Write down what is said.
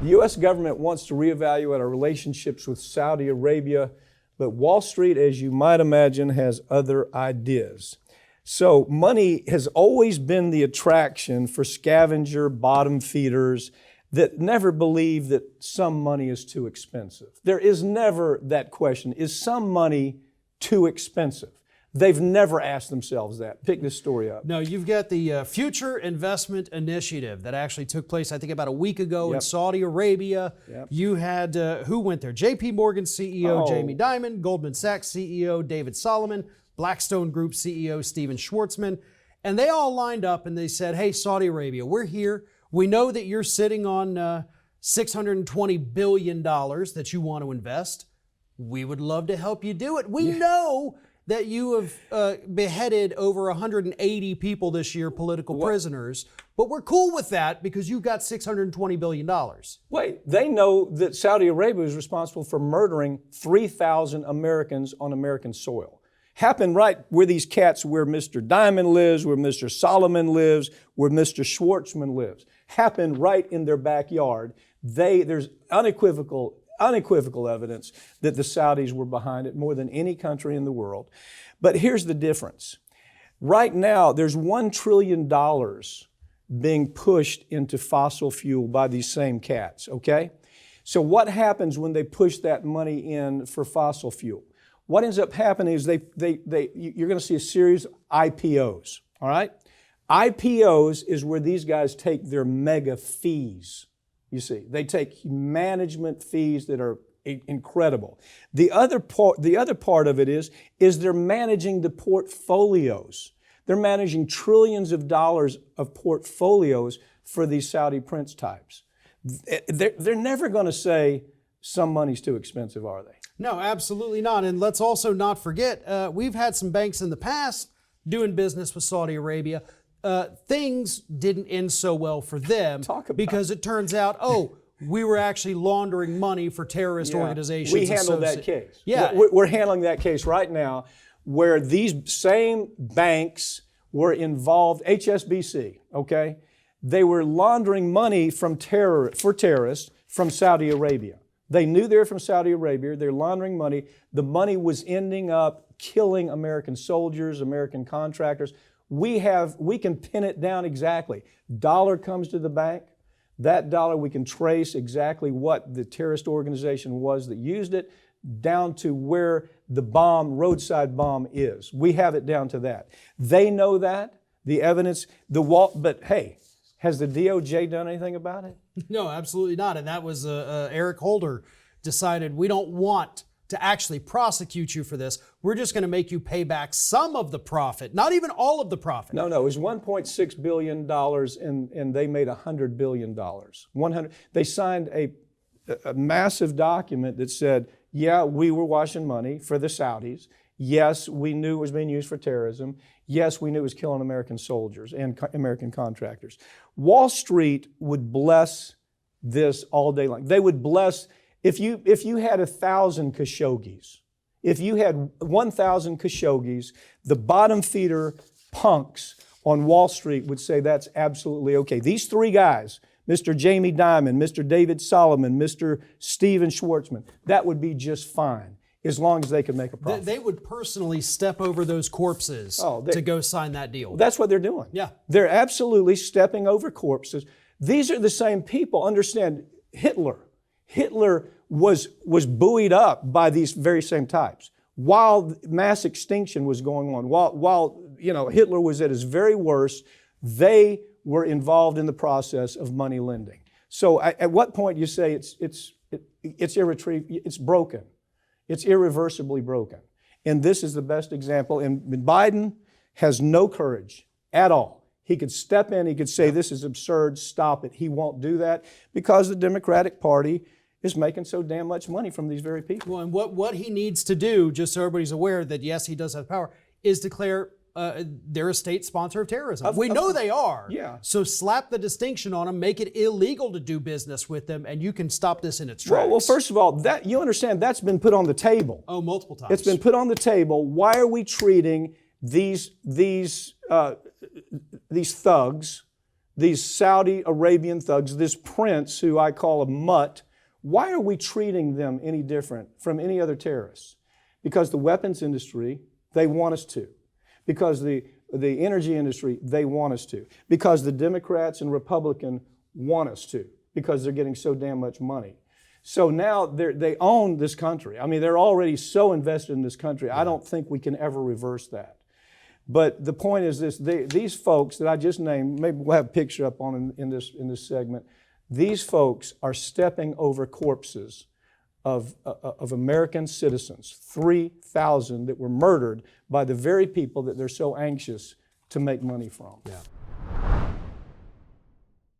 The U.S. government wants to reevaluate our relationships with Saudi Arabia, but Wall Street, as you might imagine, has other ideas. So money has always been the attraction for scavenger bottom feeders that never believe that some money is too expensive. There is never that question, is some money too expensive? They've never asked themselves that. Pick this story up. No, you've got the Future Investment Initiative that actually took place, I think, about a week ago in Saudi Arabia. You had, who went there? JP Morgan CEO Jamie Dimon, Goldman Sachs CEO David Solomon, Blackstone Group CEO Steven Schwartzman, and they all lined up and they said, hey, Saudi Arabia, we're here. We know that you're sitting on $620 billion that you want to invest. We would love to help you do it. We know that you have beheaded over 180 people this year, political prisoners, but we're cool with that because you've got $620 billion. Wait, they know that Saudi Arabia is responsible for murdering 3,000 Americans on American soil. Happened right where these cats, where Mr. Dimon lives, where Mr. Solomon lives, where Mr. Schwartzman lives. Happened right in their backyard. There's unequivocal evidence that the Saudis were behind it more than any country in the world. But here's the difference. Right now, there's $1 trillion being pushed into fossil fuel by these same cats, okay? So what happens when they push that money in for fossil fuel? What ends up happening is you're going to see a series of IPOs, all right? IPOs is where these guys take their mega fees. You see, they take management fees that are incredible. The other part of it is they're managing the portfolios. They're managing trillions of dollars of portfolios for these Saudi prince types. They're never going to say some money's too expensive, are they? No, absolutely not. And let's also not forget, we've had some banks in the past doing business with Saudi Arabia. Things didn't end so well for them because it turns out, we were actually laundering money for terrorist organizations. We handled that case. Yeah. We're handling that case right now where these same banks were involved, HSBC, okay? They were laundering money for terrorists from Saudi Arabia. They knew they were from Saudi Arabia. They're laundering money. The money was ending up killing American soldiers, American contractors. We can pin it down exactly. Dollar comes to the bank. That dollar, we can trace exactly what the terrorist organization was that used it, down to where the roadside bomb is. We have it down to that. They know that, the evidence, but hey, has the DOJ done anything about it? No, absolutely not. And that was Eric Holder decided, we don't want to actually prosecute you for this. We're just going to make you pay back some of the profit, not even all of the profit. No, it was $1.6 billion and they made $100 billion. They signed a massive document that said, yeah, we were washing money for the Saudis. Yes, we knew it was being used for terrorism. Yes, we knew it was killing American soldiers and American contractors. Wall Street would bless this all day long. They would bless, if you had 1,000 Khashoggis, if you had 1,000 Khashoggis, the bottom feeder punks on Wall Street would say that's absolutely okay. These three guys, Mr. Jamie Dimon, Mr. David Solomon, Mr. Steven Schwartzman, that would be just fine, as long as they could make a profit. They would personally step over those corpses to go sign that deal. That's what they're doing. Yeah. They're absolutely stepping over corpses. These are the same people. Understand, Hitler was buoyed up by these very same types. While mass extinction was going on, while Hitler was at his very worst, they were involved in the process of money lending. So at what point you say it's irretrievable, it's broken. It's irreversibly broken. And this is the best example. And Biden has no courage at all. He could step in, he could say, this is absurd, stop it. He won't do that because the Democratic Party is making so damn much money from these very people. Well, and what he needs to do, just so everybody's aware that yes, he does have power, is declare they're a state sponsor of terrorism. We know they are. Yeah. So slap the distinction on them, make it illegal to do business with them, and you can stop this in its tracks. Well, first of all, that you understand that's been put on the table. Oh, multiple times. It's been put on the table. Why are we treating these thugs these Saudi Arabian thugs, this prince who I call a mutt, why are we treating them any different from any other terrorists? Because the weapons industry, they want us to. Because the energy industry, they want us to. Because the Democrats and Republicans want us to. Because they're getting so damn much money. So now they own this country. I mean, they're already so invested in this country. I don't think we can ever reverse that. But the point is this, these folks that I just named, maybe we'll have a picture up on in this segment, these folks are stepping over corpses of American citizens, 3,000 that were murdered by the very people that they're so anxious to make money from. Yeah.